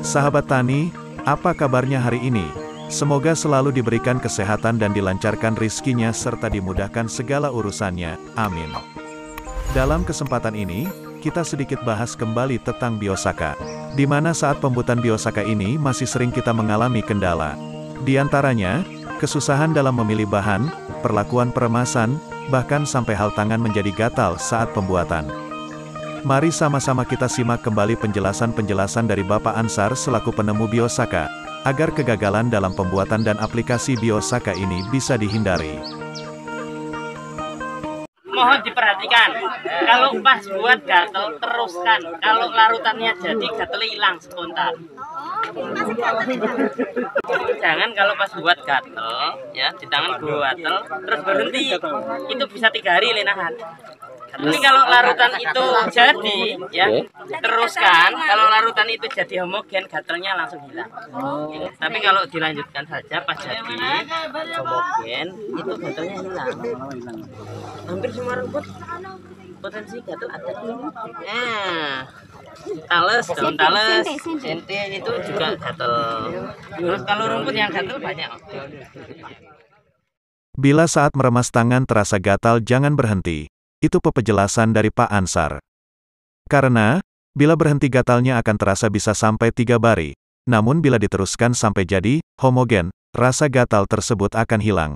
Sahabat tani, apa kabarnya hari ini? Semoga selalu diberikan kesehatan dan dilancarkan rizkinya serta dimudahkan segala urusannya, amin. Dalam kesempatan ini, kita sedikit bahas kembali tentang Biosaka. Di mana saat pembuatan Biosaka ini masih sering kita mengalami kendala. Di antaranya, kesusahan dalam memilih bahan, perlakuan peremasan, bahkan sampai hal tangan menjadi gatal saat pembuatan. Mari sama-sama kita simak kembali penjelasan-penjelasan dari Bapak Ansar selaku penemu Biosaka, agar kegagalan dalam pembuatan dan aplikasi Biosaka ini bisa dihindari. Mohon diperhatikan, kalau pas buat gatel teruskan, kalau larutannya jadi gatel hilang spontan. Jangan kalau pas buat gatel, ya di tangan gatel terus berhenti, itu bisa 3 hari lenahan. Tapi kalau larutan itu jadi, ya teruskan. Kalau larutan itu jadi homogen, gatelnya langsung hilang. Tapi kalau dilanjutkan saja pas jadi homogen, itu gatelnya hilang. Hampir semua rumput potensi gatel ada. Nah, tales, daun tales, sente itu juga gatel. Terus kalau rumput yang gatel banyak. Bila saat meremas tangan terasa gatal, jangan berhenti. Itu penjelasan dari Pak Ansar. Karena, bila berhenti gatalnya akan terasa bisa sampai 3 baris. Namun bila diteruskan sampai jadi homogen, rasa gatal tersebut akan hilang.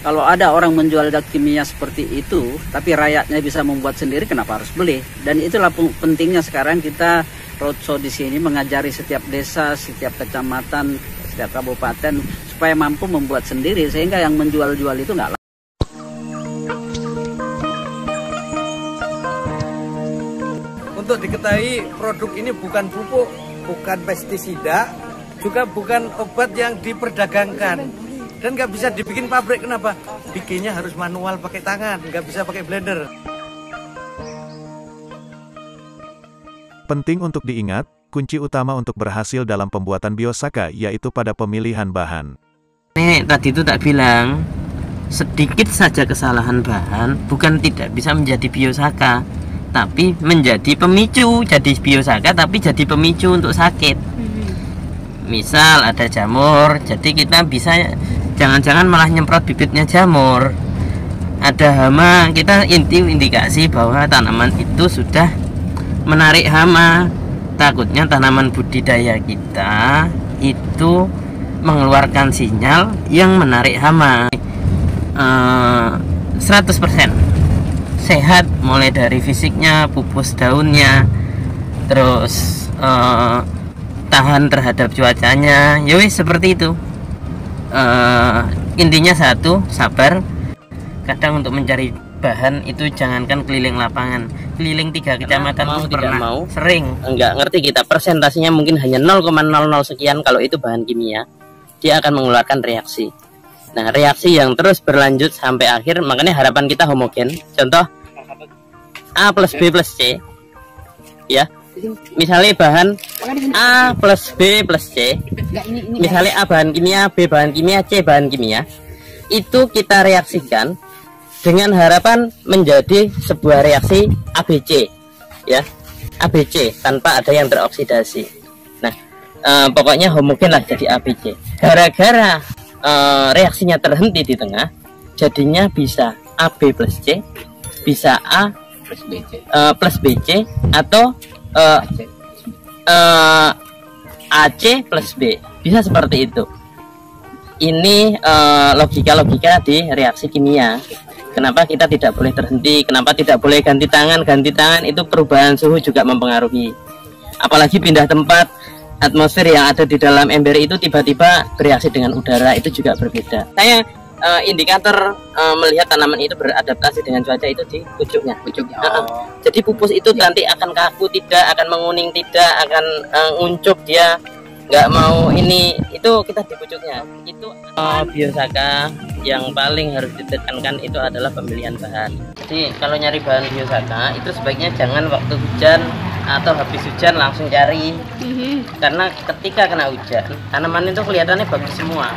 Kalau ada orang menjual zat kimia seperti itu, tapi rakyatnya bisa membuat sendiri, kenapa harus beli? Dan itulah pentingnya sekarang kita roadshow di sini mengajari setiap desa, setiap kecamatan, setiap kabupaten supaya mampu membuat sendiri sehingga yang menjual-jual itu nggak. Untuk diketahui produk ini bukan pupuk, bukan pestisida, juga bukan obat yang diperdagangkan. Dan nggak bisa dibikin pabrik, kenapa? Bikinnya harus manual pakai tangan, nggak bisa pakai blender. Penting untuk diingat, kunci utama untuk berhasil dalam pembuatan Biosaka yaitu pada pemilihan bahan. Tadi itu tak bilang, sedikit saja kesalahan bahan bukan tidak bisa menjadi Biosaka, tapi menjadi pemicu. Jadi Biosaka tapi jadi pemicu untuk sakit. Misal ada jamur, jadi kita bisa jangan-jangan malah nyemprot bibitnya jamur. Ada hama, kita indikasi bahwa tanaman itu sudah menarik hama. Takutnya tanaman budidaya kita itu mengeluarkan sinyal yang menarik hama. 100% sehat, mulai dari fisiknya, pupus daunnya, terus tahan terhadap cuacanya, yowis seperti itu. Intinya satu, sabar. Kadang untuk mencari bahan itu jangankan keliling lapangan, keliling 3 kecamatan mau pun pernah, mau sering. Enggak ngerti kita, persentasinya mungkin hanya 0,00 sekian. Kalau itu bahan kimia, dia akan mengeluarkan reaksi. Nah, reaksi yang terus berlanjut sampai akhir, makanya harapan kita homogen. Contoh A plus B plus C, ya. Misalnya bahan A plus B plus C, misalnya A bahan kimia, B bahan kimia, C bahan kimia, itu kita reaksikan dengan harapan menjadi sebuah reaksi ABC, ya, ABC tanpa ada yang teroksidasi. Nah, pokoknya homogen lah jadi ABC. Gara-gara reaksinya terhenti di tengah, jadinya bisa AB plus C, bisa A plus BC, atau AC plus B, bisa seperti itu. Ini logika-logika di reaksi kimia. Kenapa kita tidak boleh terhenti? Kenapa tidak boleh ganti tangan? Ganti tangan itu perubahan suhu juga mempengaruhi. Apalagi pindah tempat, atmosfer yang ada di dalam ember itu tiba-tiba bereaksi dengan udara, itu juga berbeda. Saya indikator melihat tanaman itu beradaptasi dengan cuaca itu di pucuknya. Jadi pupus itu nanti akan kaku, tidak akan menguning, tidak akan nguncup, dia nggak mau ini, itu kita di pucuknya. Itu Biosaka yang paling harus ditekankan itu adalah pemilihan bahan. Jadi kalau nyari bahan Biosaka itu sebaiknya jangan waktu hujan atau habis hujan langsung cari. Karena ketika kena hujan, tanaman itu kelihatannya bagus semua.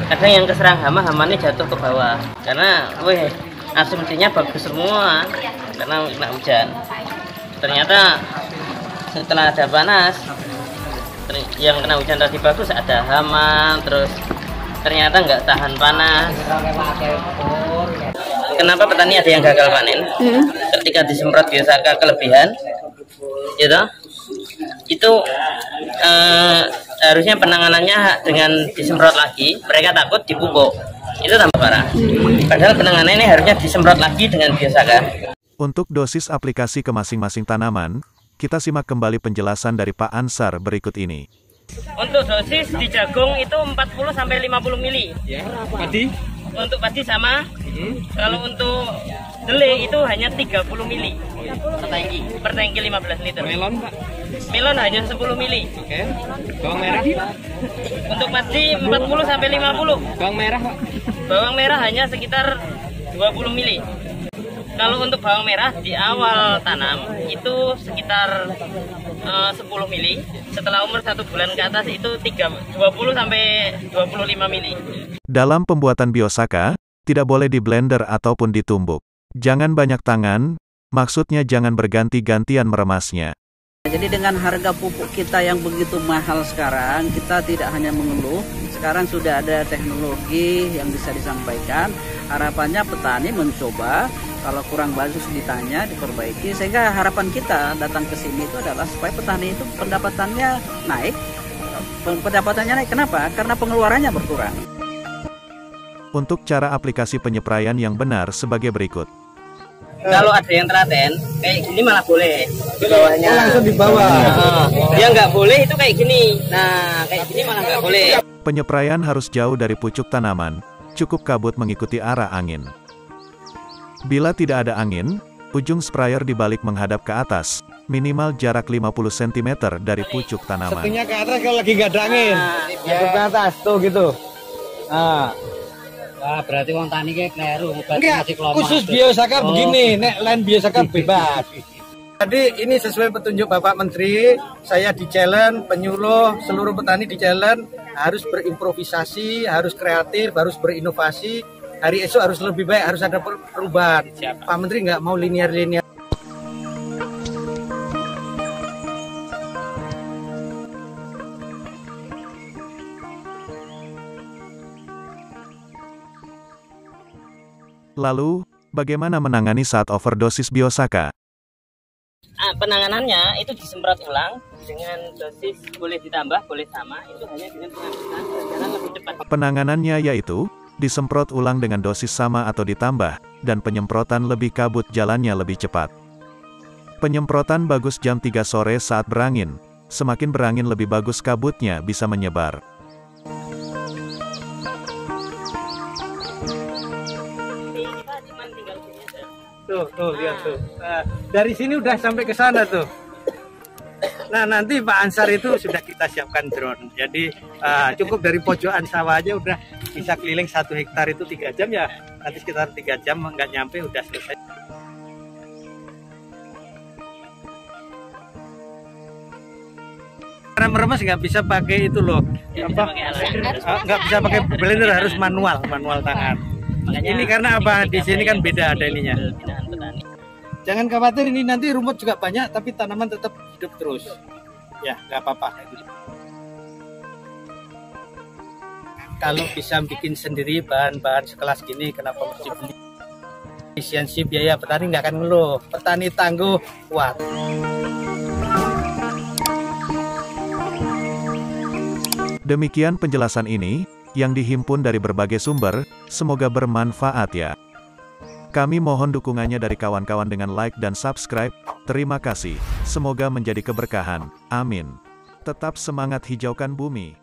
Kadang yang keserang hama, hamanya jatuh ke bawah. Karena asumsinya bagus semua karena kena hujan. Ternyata setelah ada panas, yang kena hujan tadi bagus, ada hama, terus ternyata nggak tahan panas. Kenapa petani ada yang gagal panen? Ketika disemprot biosaka kelebihan, gitu, itu harusnya penanganannya dengan disemprot lagi, mereka takut dipupuk, itu tambah parah. Padahal penanganannya harusnya disemprot lagi dengan biosaka. Untuk dosis aplikasi ke masing-masing tanaman, kita simak kembali penjelasan dari Pak Ansar berikut ini. Untuk dosis di jagung itu 40-50 mili. Ya, padi? Untuk padi sama. Kalau untuk dele itu hanya 30 mili per tangki 15 liter. Melon, Pak? Melon hanya 10 mili. Oke. Bawang merah? Untuk padi 40-50. Bawang merah, Pak? Bawang merah hanya sekitar 20 mili. Kalau untuk bawang merah di awal tanam itu sekitar 10 mili. Setelah umur 1 bulan ke atas itu 20-25 mili. Dalam pembuatan biosaka, tidak boleh di blender ataupun ditumbuk. Jangan banyak tangan, maksudnya jangan berganti-gantian meremasnya. Jadi dengan harga pupuk kita yang begitu mahal sekarang, kita tidak hanya mengeluh. Sekarang sudah ada teknologi yang bisa disampaikan. Harapannya petani mencoba, kalau kurang bagus ditanya, diperbaiki. Sehingga harapan kita datang ke sini itu adalah supaya petani itu pendapatannya naik. Pendapatannya naik kenapa? Karena pengeluarannya berkurang. Untuk cara aplikasi penyepraian yang benar sebagai berikut. Kalau ada yang telaten, kayak gini malah boleh di bawahnya. Langsung di bawah. Dia nggak boleh itu kayak gini. Nah, kayak gini malah nggak boleh. Penyepraian harus jauh dari pucuk tanaman, cukup kabut mengikuti arah angin. Bila tidak ada angin, ujung sprayer dibalik menghadap ke atas, minimal jarak 50 cm dari pucuk tanaman. Setunya ke atas kalau lagi nggak ada angin. Ya ke atas tuh gitu. Nah. Wah, berarti wong tani ki kleru, Enggak, khusus biosaka begini, nek lain biosaka bebas. Jadi ini sesuai petunjuk Bapak Menteri, saya di challenge, penyuluh seluruh petani di challenge harus berimprovisasi, harus kreatif, harus berinovasi. Hari esok harus lebih baik, harus ada perubahan. Pak Menteri nggak mau linear-linear. Lalu, bagaimana menangani saat overdosis biosaka? Penanganannya itu disemprot ulang dengan dosis boleh ditambah, boleh sama. Itu hanya dengan pengambilan jalan lebih cepat. Penanganannya yaitu, disemprot ulang dengan dosis sama atau ditambah, dan penyemprotan lebih kabut jalannya lebih cepat. Penyemprotan bagus jam 3 sore saat berangin. Semakin berangin lebih bagus kabutnya bisa menyebar. Tuh, lihat tuh. Nah, dari sini udah sampai ke sana tuh. Nah, nanti Pak Ansar itu sudah kita siapkan drone. Jadi cukup dari pojokan sawah aja udah bisa keliling 1 hektar itu 3 jam ya. Nanti sekitar 3 jam nggak nyampe udah selesai. Cara meremas nggak bisa pakai itu loh. Nggak bisa pakai blender, harus manual tangan. Makanya ini karena apa? Di sini kan beda ada ininya. Jangan khawatir, ini nanti rumput juga banyak, tapi tanaman tetap hidup terus. Ya, nggak apa-apa. Kalau bisa bikin sendiri bahan-bahan sekelas gini, kenapa mesti beli? Efisiensi biaya petani nggak akan ngeluh. Petani tangguh, kuat. Demikian penjelasan ini, yang dihimpun dari berbagai sumber, semoga bermanfaat ya. Kami mohon dukungannya dari kawan-kawan dengan like dan subscribe. Terima kasih, semoga menjadi keberkahan. Amin. Tetap semangat hijaukan bumi.